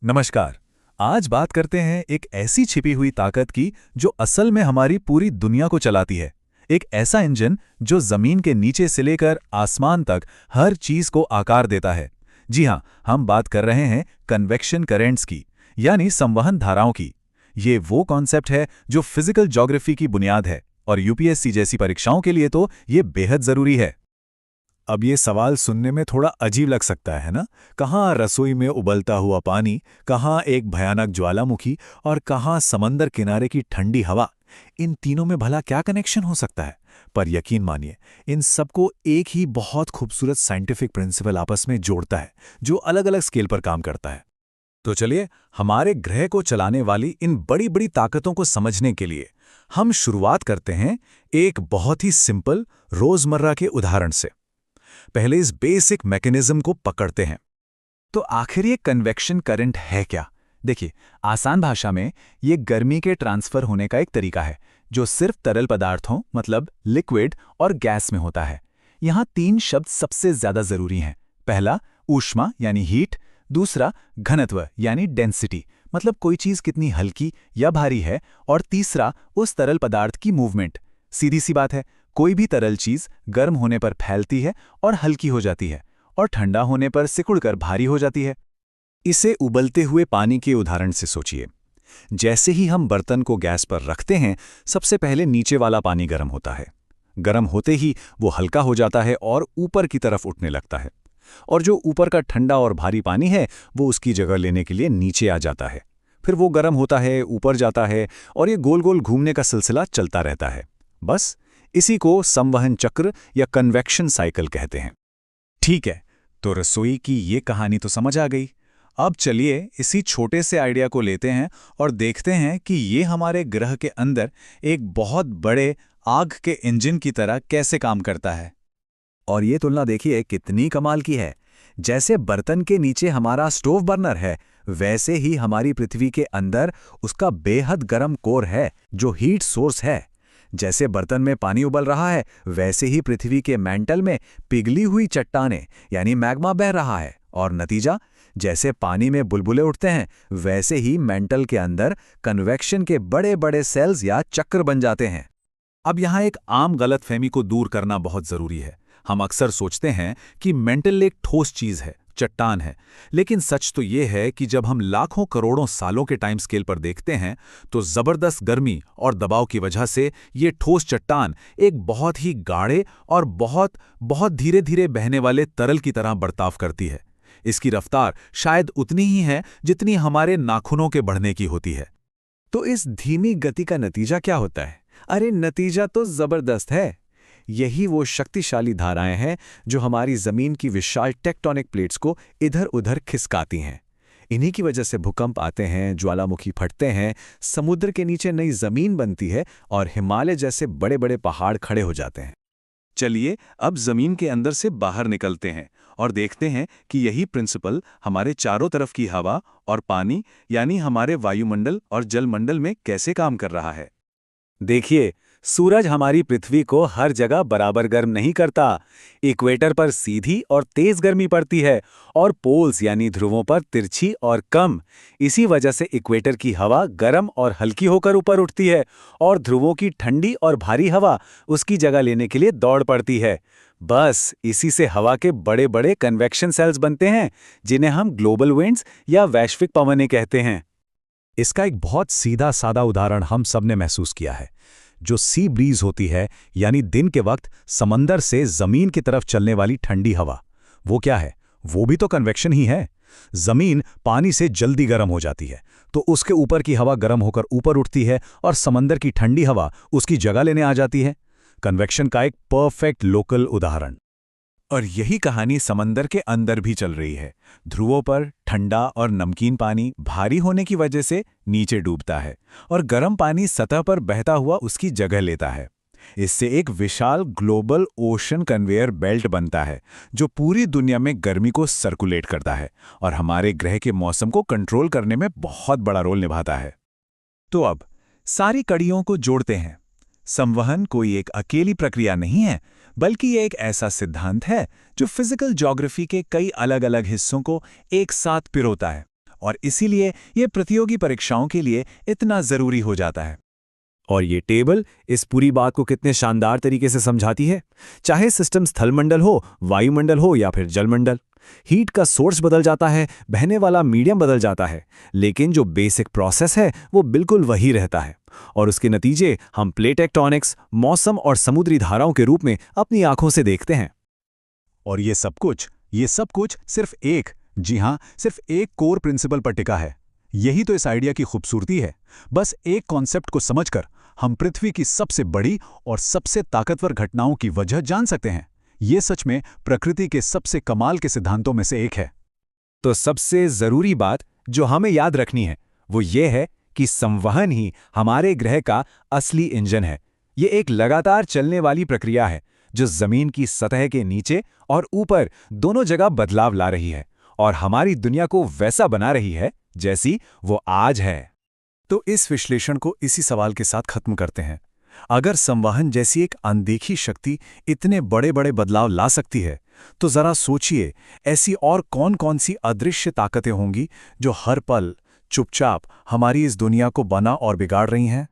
नमस्कार। आज बात करते हैं एक ऐसी छिपी हुई ताकत की जो असल में हमारी पूरी दुनिया को चलाती है। एक ऐसा इंजन जो जमीन के नीचे से लेकर आसमान तक हर चीज को आकार देता है। जी हाँ, हम बात कर रहे हैं कन्वेक्शन करेंट्स की, यानी संवहन धाराओं की। ये वो कॉन्सेप्ट है जो फिजिकल ज्योग्राफी की बुनियाद है और यूपीएससी जैसी परीक्षाओं के लिए तो ये बेहद जरूरी है। अब ये सवाल सुनने में थोड़ा अजीब लग सकता है ना। कहाँ रसोई में उबलता हुआ पानी, कहाँ एक भयानक ज्वालामुखी और कहाँ समंदर किनारे की ठंडी हवा। इन तीनों में भला क्या कनेक्शन हो सकता है? पर यकीन मानिए, इन सबको एक ही बहुत खूबसूरत साइंटिफिक प्रिंसिपल आपस में जोड़ता है, जो अलग अलग स्केल पर काम करता है। तो चलिए, हमारे ग्रह को चलाने वाली इन बड़ी बड़ी ताकतों को समझने के लिए हम शुरुआत करते हैं एक बहुत ही सिंपल रोजमर्रा के उदाहरण से। पहले इस बेसिक मैकेनिज्म को पकड़ते हैं। तो आखिर ये कन्वेक्शन करंट है क्या? देखिए, आसान भाषा में ये गर्मी के ट्रांसफर होने का एक तरीका है जो सिर्फ तरल पदार्थों मतलब लिक्विड और गैस में होता है। यहाँ तीन शब्द सबसे ज्यादा जरूरी हैं। पहला ऊष्मा यानी हीट, दूसरा घनत्व यानी डेंसिटी मतलब कोई चीज कितनी हल्की या भारी है, और तीसरा उस तरल पदार्थ की मूवमेंट। सीधी सी बात है, कोई भी तरल चीज गर्म होने पर फैलती है और हल्की हो जाती है, और ठंडा होने पर सिकुड़कर भारी हो जाती है। इसे उबलते हुए पानी के उदाहरण से सोचिए। जैसे ही हम बर्तन को गैस पर रखते हैं, सबसे पहले नीचे वाला पानी गर्म होता है। गर्म होते ही वो हल्का हो जाता है और ऊपर की तरफ उठने लगता है, और जो ऊपर का ठंडा और भारी पानी है वो उसकी जगह लेने के लिए नीचे आ जाता है। फिर वो गर्म होता है, ऊपर जाता है, और ये गोल गोल घूमने का सिलसिला चलता रहता है। बस इसी को संवहन चक्र या कन्वेक्शन साइकिल कहते हैं। ठीक है, तो रसोई की ये कहानी तो समझ आ गई। अब चलिए इसी छोटे से आइडिया को लेते हैं और देखते हैं कि ये हमारे ग्रह के अंदर एक बहुत बड़े आग के इंजन की तरह कैसे काम करता है। और ये तुलना देखिए कितनी कमाल की है। जैसे बर्तन के नीचे हमारा स्टोव बर्नर है, वैसे ही हमारी पृथ्वी के अंदर उसका बेहद गर्म कोर है जो हीट सोर्स है। जैसे बर्तन में पानी उबल रहा है, वैसे ही पृथ्वी के मैंटल में पिघली हुई चट्टानें यानी मैग्मा बह रहा है, और नतीजा, जैसे पानी में बुलबुले उठते हैं, वैसे ही मैंटल के अंदर कन्वेक्शन के बड़े बड़े सेल्स या चक्र बन जाते हैं। अब यहाँ एक आम गलतफहमी को दूर करना बहुत जरूरी है। हम अक्सर सोचते हैं कि मेंटल एक ठोस चीज है, चट्टान है, लेकिन सच तो यह है कि जब हम लाखों करोड़ों सालों के टाइम स्केल पर देखते हैं तो जबरदस्त गर्मी और दबाव की वजह से ये ठोस चट्टान एक बहुत ही गाढ़े और बहुत बहुत धीरे धीरे बहने वाले तरल की तरह बर्ताव करती है। इसकी रफ्तार शायद उतनी ही है जितनी हमारे नाखूनों के बढ़ने की होती है। तो इस धीमी गति का नतीजा क्या होता है? अरे नतीजा तो जबरदस्त है। यही वो शक्तिशाली धाराएं हैं जो हमारी जमीन की विशाल टेक्टोनिक प्लेट्स को इधर-उधर खिसकाती हैं। इन्हीं की वजह से भूकंप आते हैं, ज्वालामुखी फटते हैं, समुद्र के नीचे नई जमीन बनती है और हिमालय जैसे बड़े-बड़े पहाड़ खड़े हो जाते हैं। चलिए अब जमीन के अंदर से बाहर निकलते हैं और देखते हैं कि यही प्रिंसिपल हमारे चारों तरफ की हवा और पानी यानी हमारे वायुमंडल और जलमंडल में कैसे काम कर रहा है। देखिए, सूरज हमारी पृथ्वी को हर जगह बराबर गर्म नहीं करता। इक्वेटर पर सीधी और तेज गर्मी पड़ती है और पोल्स यानी ध्रुवों पर तिरछी और कम। इसी वजह से इक्वेटर की हवा गर्म और हल्की होकर ऊपर उठती है और ध्रुवों की ठंडी और भारी हवा उसकी जगह लेने के लिए दौड़ पड़ती है। बस इसी से हवा के बड़े बड़े कन्वेक्शन सेल्स बनते हैं, जिन्हें हम ग्लोबल विंड्स या वैश्विक पवनें कहते हैं। इसका एक बहुत सीधा सादा उदाहरण हम सबने महसूस किया है। जो सी ब्रीज होती है, यानी दिन के वक्त समंदर से जमीन की तरफ चलने वाली ठंडी हवा, वो क्या है? वो भी तो कन्वेक्शन ही है। जमीन पानी से जल्दी गर्म हो जाती है तो उसके ऊपर की हवा गर्म होकर ऊपर उठती है और समंदर की ठंडी हवा उसकी जगह लेने आ जाती है। कन्वेक्शन का एक परफेक्ट लोकल उदाहरण। और यही कहानी समंदर के अंदर भी चल रही है। ध्रुवों पर ठंडा और नमकीन पानी भारी होने की वजह से नीचे डूबता है और गर्म पानी सतह पर बहता हुआ उसकी जगह लेता है। इससे एक विशाल ग्लोबल ओशन कन्वेयर बेल्ट बनता है जो पूरी दुनिया में गर्मी को सर्कुलेट करता है और हमारे ग्रह के मौसम को कंट्रोल करने में बहुत बड़ा रोल निभाता है। तो अब सारी कड़ियों को जोड़ते हैं। संवहन कोई एक अकेली प्रक्रिया नहीं है, बल्कि ये एक ऐसा सिद्धांत है जो फिजिकल ज्योग्राफी के कई अलग अलग हिस्सों को एक साथ पिरोता है और इसीलिए ये प्रतियोगी परीक्षाओं के लिए इतना ज़रूरी हो जाता है। और ये टेबल इस पूरी बात को कितने शानदार तरीके से समझाती है। चाहे सिस्टम स्थलमंडल हो, वायुमंडल हो या फिर जलमंडल, हीट का सोर्स बदल जाता है, बहने वाला मीडियम बदल जाता है, लेकिन जो बेसिक प्रोसेस है वो बिल्कुल वही रहता है। और उसके नतीजे हम प्लेट टेक्टोनिक्स, मौसम और समुद्री धाराओं के रूप में अपनी आंखों से देखते हैं। और ये सब कुछ सिर्फ सिर्फ एक कोर प्रिंसिपल पर टिका है। यही तो इस आइडिया की खूबसूरती है। बस एक कॉन्सेप्ट को समझकर हम पृथ्वी की सबसे बड़ी और सबसे ताकतवर घटनाओं की वजह जान सकते हैं। ये सच में प्रकृति के सबसे कमाल के सिद्धांतों में से एक है। तो सबसे जरूरी बात जो हमें याद रखनी है वो ये है कि संवहन ही हमारे ग्रह का असली इंजन है। ये एक लगातार चलने वाली प्रक्रिया है जो जमीन की सतह के नीचे और ऊपर दोनों जगह बदलाव ला रही है और हमारी दुनिया को वैसा बना रही है जैसी वो आज है। तो इस विश्लेषण को इसी सवाल के साथ खत्म करते हैं। अगर संवहन जैसी एक अनदेखी शक्ति इतने बड़े बड़े बदलाव ला सकती है, तो जरा सोचिए ऐसी और कौन कौन सी अदृश्य ताकतें होंगी जो हर पल चुपचाप हमारी इस दुनिया को बना और बिगाड़ रही हैं।